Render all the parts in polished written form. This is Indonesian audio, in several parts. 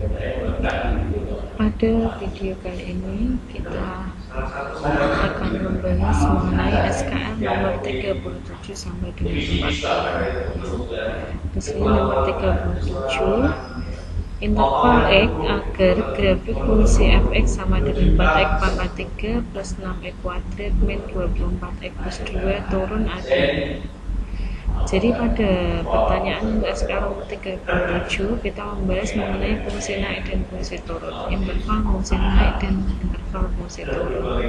Pada video kali ini kita akan membahas mengenai SKL nomor 37 sampai dengan 40. Di sini nomor 37, interval X agar grafik fungsi fx sama dengan 4x pangkat 3 plus 6x kuadrat min 24x plus 2 turun ada. Jadi pada pertanyaan untuk SKL nomor 37 kita membahas mengenai fungsi naik dan fungsi turun, interval fungsi naik dan interval fungsi turun.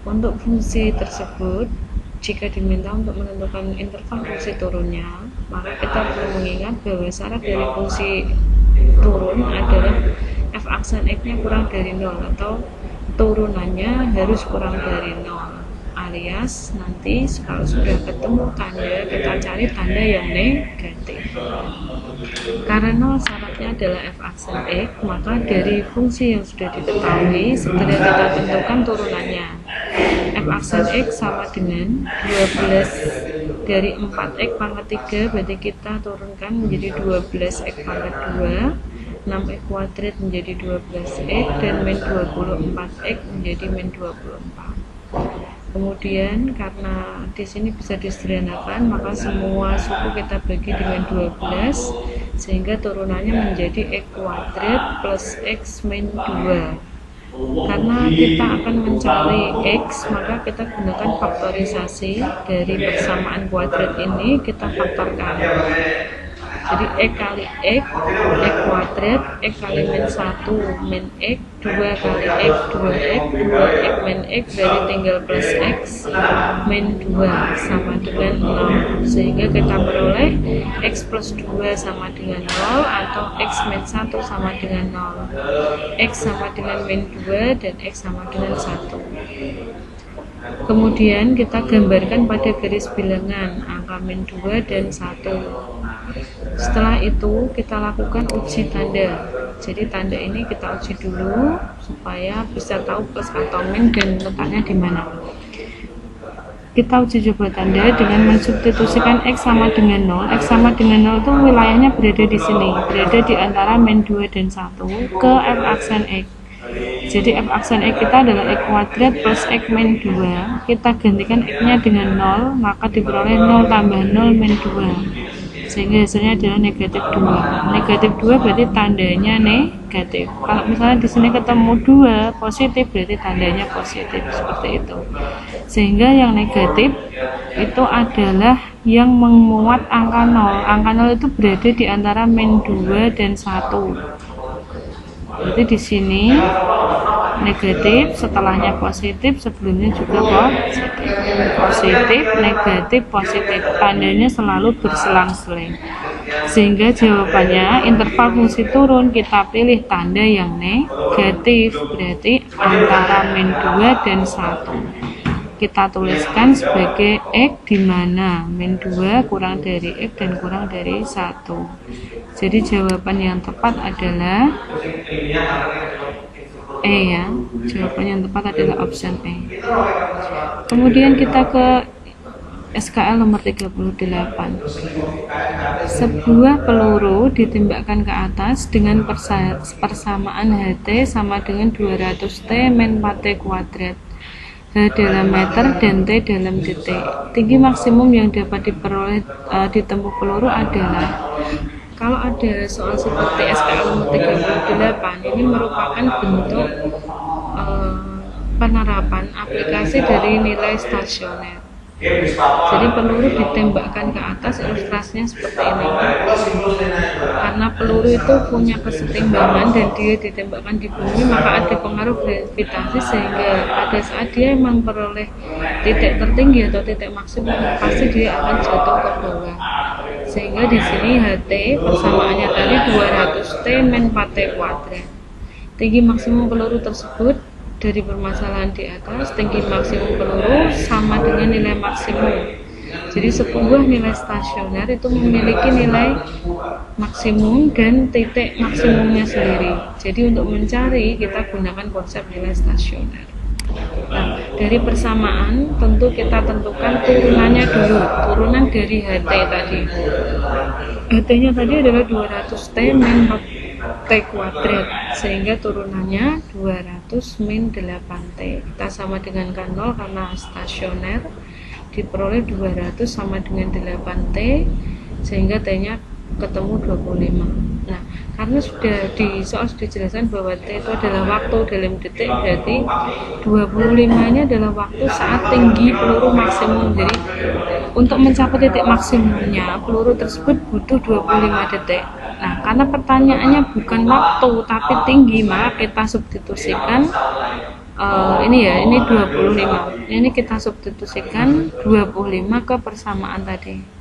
Untuk fungsi tersebut, jika diminta untuk menentukan interval fungsi turunnya, maka kita perlu mengingat bahwa syarat dari fungsi turun adalah f aksen x-nya kurang dari 0 atau turunannya harus kurang dari 0. Alias nanti kalau sudah ketemu tanda, kita cari tanda yang negatif. Karena syaratnya adalah f aksen x, maka dari fungsi yang sudah diketahui segera kita tentukan turunannya. F aksen x sama dengan 12 dari 4x pangkat 3, berarti kita turunkan menjadi 12x pangkat 2, 6x kuadrat menjadi 12x, dan min 24x menjadi min 24. Kemudian karena di sini bisa disederhanakan, maka semua suku kita bagi dengan 12 sehingga turunannya menjadi x kuadrat plus x min 2. Karena kita akan mencari x, maka kita gunakan faktorisasi dari persamaan kuadrat ini, kita faktorkan. Jadi x kali x kuadrat, x kali min 1 min x, 2 kali x 2x, 2x min x, dari tinggal plus x min 2 sama dengan 0, sehingga kita peroleh x plus 2 sama dengan 0 atau x min 1 sama dengan 0, x sama dengan min 2 dan x sama dengan 1. Kemudian kita gambarkan pada garis bilangan angka min 2 dan 1. Setelah itu kita lakukan uji tanda. Jadi tanda ini kita uji dulu supaya bisa tahu plus atau min dan letaknya di mana. Kita uji coba tanda dengan mensubstitusikan x sama dengan 0. X sama dengan 0 itu wilayahnya berada di sini, berada di antara min 2 dan 1 ke f aksen x. Jadi f aksen x kita adalah x kuadrat plus x min 2. Kita gantikan x-nya dengan 0, maka diperoleh 0 tambah 0 min 2. Sehingga hasilnya adalah negatif 2. Negatif 2 berarti tandanya negatif. Kalau misalnya di sini ketemu 2 positif, berarti tandanya positif, seperti itu. Sehingga yang negatif itu adalah yang memuat angka 0. Angka 0 itu berada di antara min 2 dan 1. Berarti di sini negatif, setelahnya positif, sebelumnya juga positif. Positif, negatif, positif. Tandanya selalu berselang-seling. Sehingga jawabannya interval fungsi turun kita pilih tanda yang negatif, berarti antara min 2 dan 1. Kita tuliskan sebagai x di mana min 2 kurang dari x dan kurang dari 1. Jadi jawaban yang tepat adalah E ya. Jawaban yang tepat adalah option E. Kemudian kita ke SKL nomor 38. Sebuah peluru ditembakkan ke atas dengan persamaan HT sama dengan 200T min 4T kuadrat. H dalam meter dan T dalam detik. Tinggi maksimum yang dapat diperoleh ditempuh peluru adalah, kalau ada soal seperti SKL nomor 38, ini merupakan bentuk penerapan aplikasi dari nilai stasioner. Jadi peluru ditembakkan ke atas, ilustrasinya seperti ini. Karena peluru itu punya kesetimbangan dan dia ditembakkan di bumi, maka ada pengaruh gravitasi sehingga pada saat dia memperoleh titik tertinggi atau titik maksimum, pasti dia akan jatuh ke bawah. Sehingga di sini HT persamaannya tadi 200T min 4T kuadrat. Tinggi maksimum peluru tersebut dari permasalahan di atas, tinggi maksimum peluru sama dengan nilai maksimum. Jadi sebuah nilai stasioner itu memiliki nilai maksimum dan titik maksimumnya sendiri. Jadi untuk mencari kita gunakan konsep nilai stasioner. Nah, dari persamaan tentu kita tentukan turunannya dulu, turunan dari HT tadi. HT-nya tadi adalah 200T min T kuadrat, sehingga turunannya 200 min 8T. Kita sama dengan K0 karena stasioner, diperoleh 200 sama dengan 8T, sehingga T-nya ketemu 25. Nah, karena sudah di soal sudah dijelaskan bahwa T itu adalah waktu dalam detik, berarti 25 ini adalah waktu saat tinggi peluru maksimum. Jadi untuk mencapai titik maksimumnya peluru tersebut butuh 25 detik. Nah, karena pertanyaannya bukan waktu tapi tinggi, maka kita substitusikan ini 25. Ini kita substitusikan 25 ke persamaan tadi.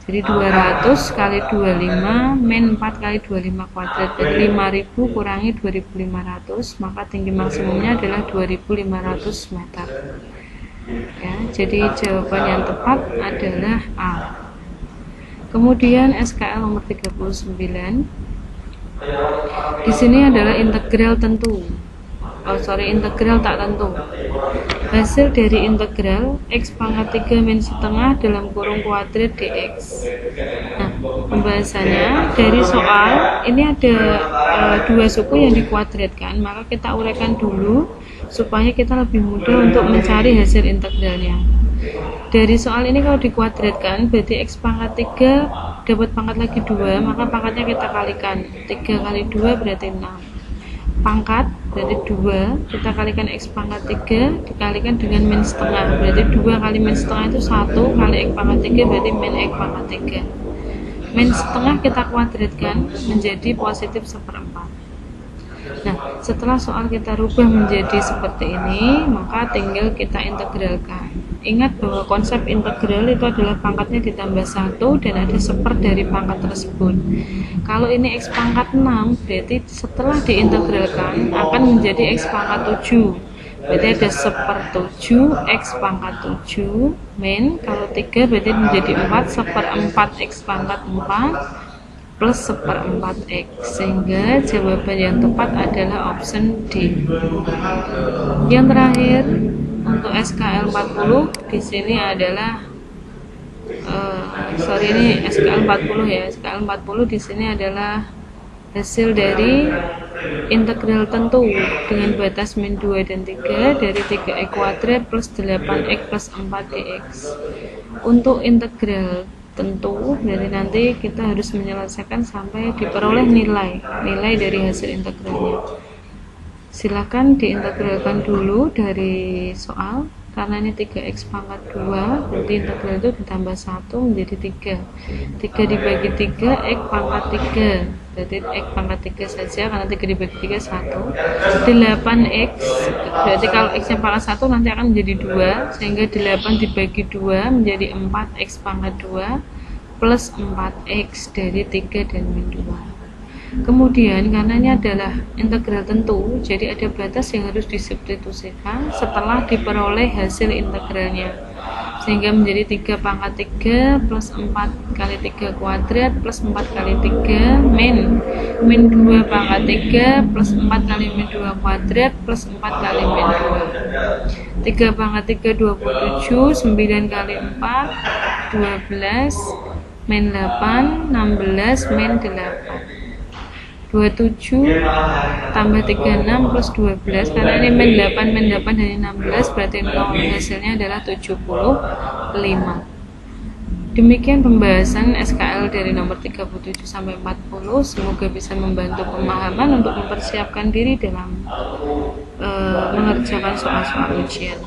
Jadi 200 kali 25 min 4 kali 25 kuadrat. Jadi 5000 kurangi 2500, maka tinggi maksimumnya adalah 2500 meter. Ya, jadi jawaban yang tepat adalah A. Kemudian SKL nomor 39. Di sini adalah integral tentu. Integral tak tentu. Hasil dari integral x pangkat 3 min setengah dalam kurung kuadrat dx. Nah, pembahasannya dari soal ini ada dua suku yang dikuadratkan, maka kita uraikan dulu supaya kita lebih mudah untuk mencari hasil integralnya. Dari soal ini kalau dikuadratkan berarti x pangkat 3 dapat pangkat lagi 2, maka pangkatnya kita kalikan. 3 kali 2 berarti 6. Pangkat berarti 2, kita kalikan x pangkat 3 dikalikan dengan min setengah, berarti 2 kali min setengah itu 1 kali x pangkat 3 berarti min x pangkat 3. Min setengah kita kuadratkan menjadi positif 1/4. Nah, setelah soal kita rubah menjadi seperti ini, maka tinggal kita integralkan. Ingat bahwa konsep integral itu adalah pangkatnya ditambah 1 dan ada seper dari pangkat tersebut. Kalau ini x pangkat 6, berarti setelah diintegralkan akan menjadi x pangkat 7. Berarti ada seper 7 x pangkat 7 min, kalau 3 berarti menjadi 4 1/4 x pangkat 4 plus 1/4 x, sehingga jawaban yang tepat adalah option D. Yang terakhir untuk SKL 40 di sini adalah ini SKL 40 ya. SKL 40 di sini adalah hasil dari integral tentu dengan batas min 2 dan 3 dari 3x kuadrat plus 8x plus 4 dx. Untuk integral tentu berarti nanti kita harus menyelesaikan sampai diperoleh nilai dari hasil integralnya. Silakan diintegralkan dulu dari soal, karena ini 3x pangkat 2 berarti integral itu ditambah 1 menjadi 3. 3 dibagi 3 x pangkat 3 berarti x pangkat 3 saja, karena 3 dibagi 3 1. 8x berarti kalau x nya pangkat 1 nanti akan menjadi 2, sehingga 8 dibagi 2 menjadi 4x pangkat 2 plus 4x dari 3 dan min 2. Kemudian karena ini adalah integral tentu, jadi ada batas yang harus disubstitusikan setelah diperoleh hasil integralnya, sehingga menjadi 3 pangkat 3 plus 4 kali 3 kuadrat plus 4 kali 3 min 2 pangkat 3 plus 4 kali min 2 kuadrat plus 4 kali min 2. 3 pangkat 3 27, 9 kali 4 12, min 8 16, min 8 27 tambah 36 plus 12, karena ini min 8 dari 16 berarti 0, hasilnya adalah 75. Demikian pembahasan SKL dari nomor 37 sampai 40. Semoga bisa membantu pemahaman untuk mempersiapkan diri dalam mengerjakan soal-soal ujian.